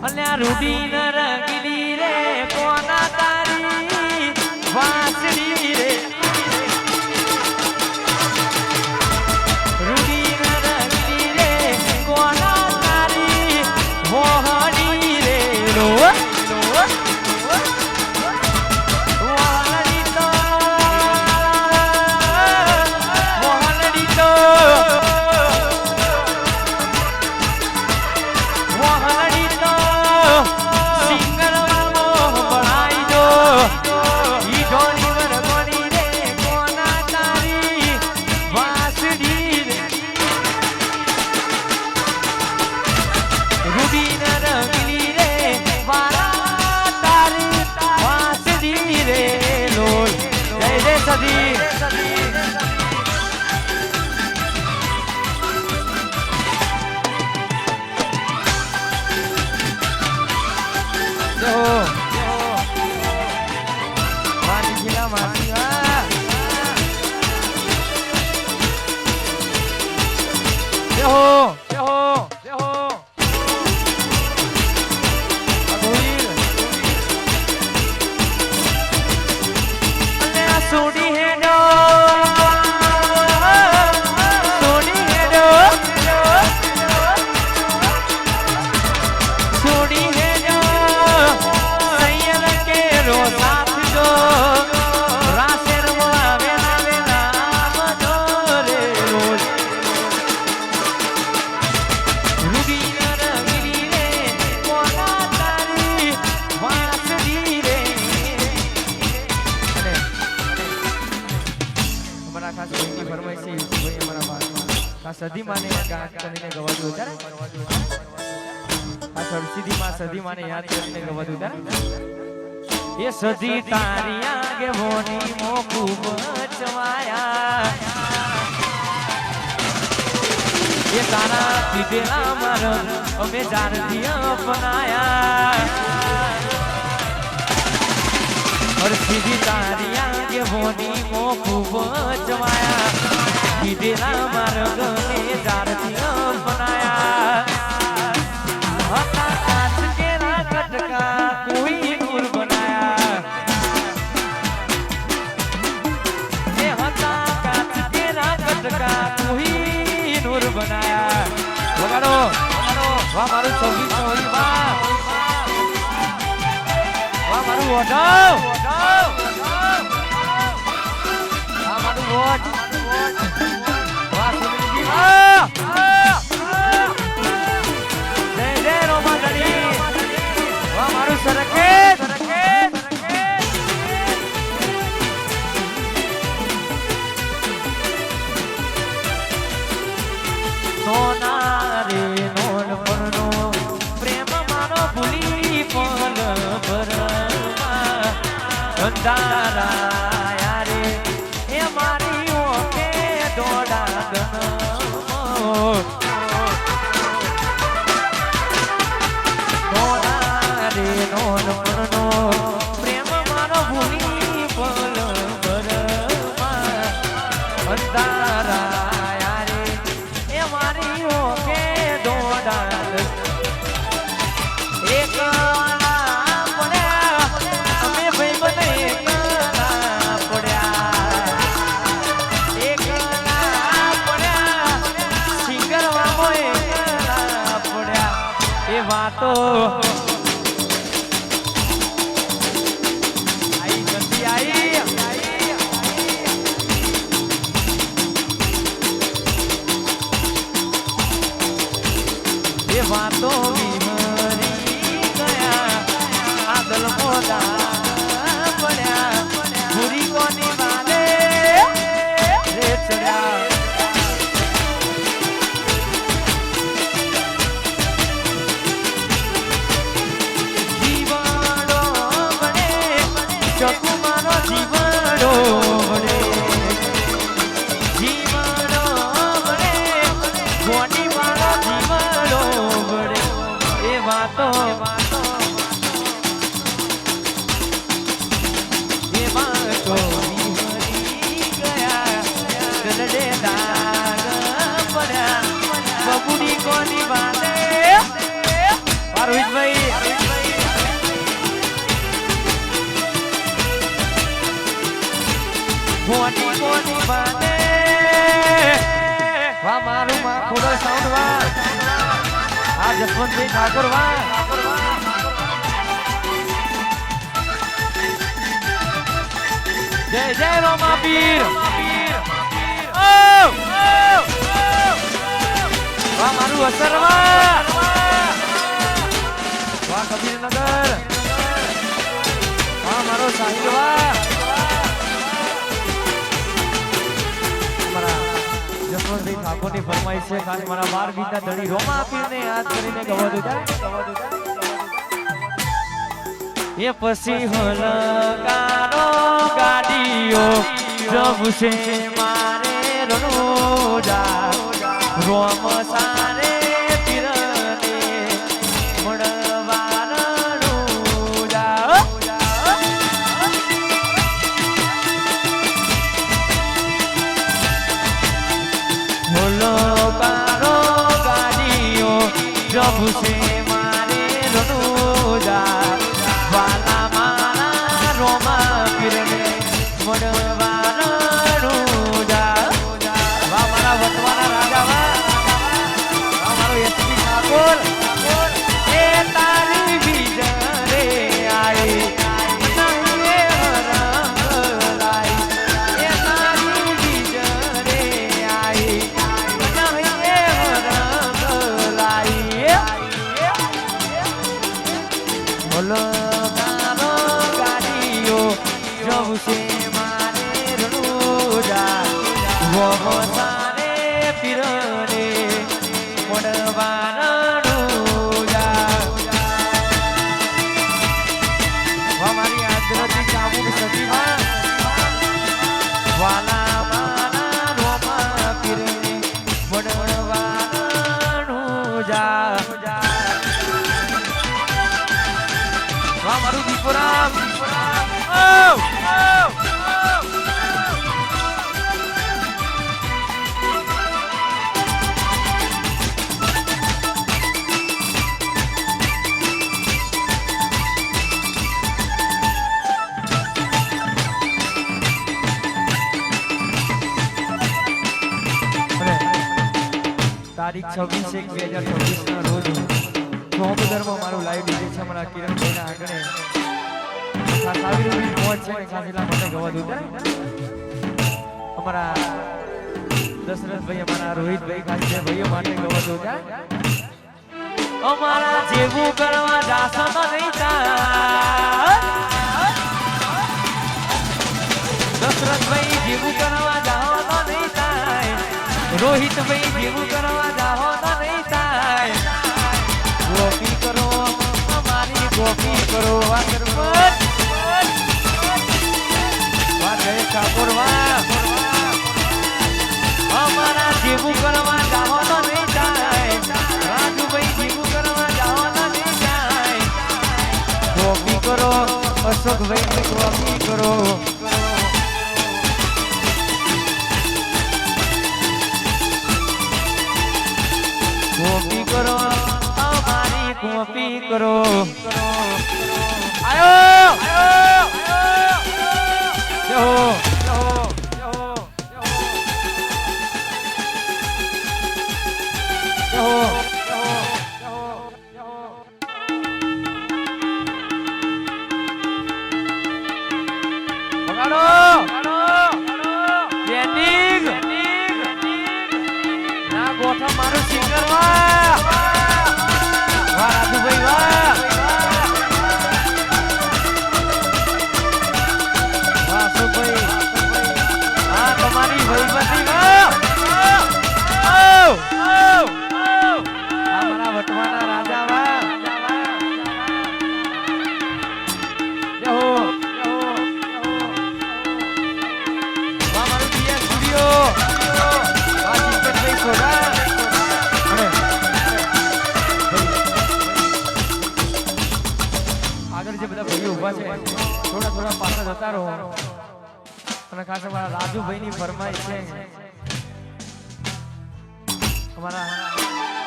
અલ્યા રૂડી ન રંગીલી રે કોના તારી વાસડી રે રૂડી ન રંગીલી રે કોના તારી મોહડી રે લો સદી માને ગાત કરીને ગવાતું હતા આ સરસીદી માં સદી માને યાદ કરીને ગવાતું હતા એ સદી તારી આગે મોની મોકુબ ચવાયા એ તારા દીદેલા માર અમે જાનથી અપનાયા સરસીદી તારી આગે મોની મોકુબ ચવાયા દીદેલા માર્ગને જારથી અપનાયા હતા કાચ કેરા કટકા કોઈ નૂર બનાયા એ હતા કાચ કેરા કટકા કોઈ નૂર બનાયા વગાડો વાહ મારું સૌથી સોહી વાહ મારું ઓઢવ વાહ મારું ઓઢ યારે એ મારી ઓકે દોડા રે નોન પરનો પ્રેમ મારો ભૂલી પલ ભરમાં અંધારા યારે એ મારી ઓકે દોડા એક વાતો આઈ જલ્દી આઈ એ વાતો વિહરી ગયા આદલ મોડા પડ્યા પૂરી કોની વાલે રે ચડ્યા મારો જીવડો વડે ગોડી મારો જીવડો વડે એ વાતો ગયા ગલડે દાગ પડ્યા બબુડી કોની વાલે રોહિતભાઈ વાહ મારું માં ખોડો સાઉન્ડ વાહ આ જસવંતભાઈ ઠાકોર વાહ જય જય રોમા પીર વાહ મારું અસર વાહ વાહ કબીરનગર વાહ મારો સાહિલ વાહ જસવંતભાઈ ઠાકોરની ફરમાઈશ છે ખાસ મારા 12 ગીતના ધણી રોમા પીરને યાદ કરીને ગવા દો એ પછી હલકારો ગાડીઓ જબશે મારે રણોજા રોમ સારે પીરને મળવા રણોજા હલકારો ગાડીઓ જબશે મારે રણોજા વાલા મારા રોમા પીરને મળવાનું જા વાહ મારા વટવાના રાજા વાહ મારો એસપી ઠાકોર એ તારી બીજરે આઈ નહીએ રંગ લાઈ એ તારી બીજરે આઈ નહીએ રંગ લાઈ બોલો જવશે મારે રણોજા ગોમો સારે પીરને મળવા રણોજા વાહ મારી આદરતી કામુક સતીમાં વાલા મારા રોમા પીરને મળવા રણોજા વાહ મારું દીપોરામ તારીખ 26/1/2026 ના રોજ ચોકદરમાં મારું લાઈવ ડીજે છે મારા કિરણભાઈના આંગણે ખાસ આવી રૂબી મોજ છે ને ખાસ એટલા માટે ગવા દઉં અમારા દશરથભાઈ અમારા રોહિતભાઈ ખાસ છે ભાઈઓ માટે ગવા દઉં અમારા જેવું કરવા જાશો તો નહીં થાય દશરથભાઈ જેવું કરવા જાઓ તો નહીં થાય રોહિતભાઈ જેવું કરવા જાઓ તો નહીં થાય ગોપી કરો અમારી ગોપી કરો આ ગરબત વાહ જય ઠાકોર વાહ અમારા જેવું કરવા જાઓ તો નહીં થાય રાજુભાઈ જેવું કરવા જાઓ તો નહીં થાય ગોપી કરો અશોકભાઈ ગોપી કરો ગોપી કરો અમારી ગોપી કરો આયો જહો મારું સિંગર વાહ રાજુભાઈ વાહ અશોકભાઈ હા તમારી ભાઈબંધી વાહ મારા વટવાના રાજા વાહ મારું બીએસ સ્ટુડિયો સોડા આગળ જે બધા ભાઈઓ ઉભા છે થોડા પાછળ જતા રહો અને ખાસ અમારા રાજુભાઈની ફરમાઈશ છે અમારા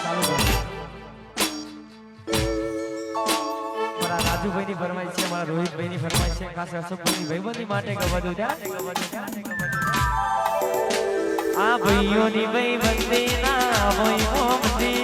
ચાલુ અમારા રાજુભાઈની ફરમાઈશ છે અમારા રોહિતભાઈની ફરમાઈશ છે ખાસ અશોકભાઈની ભાઈબંધી માટે ગવા દઉં ત્યાં આ ભાઈઓની ભાઈ વંદે ના ભાઈ મોમદી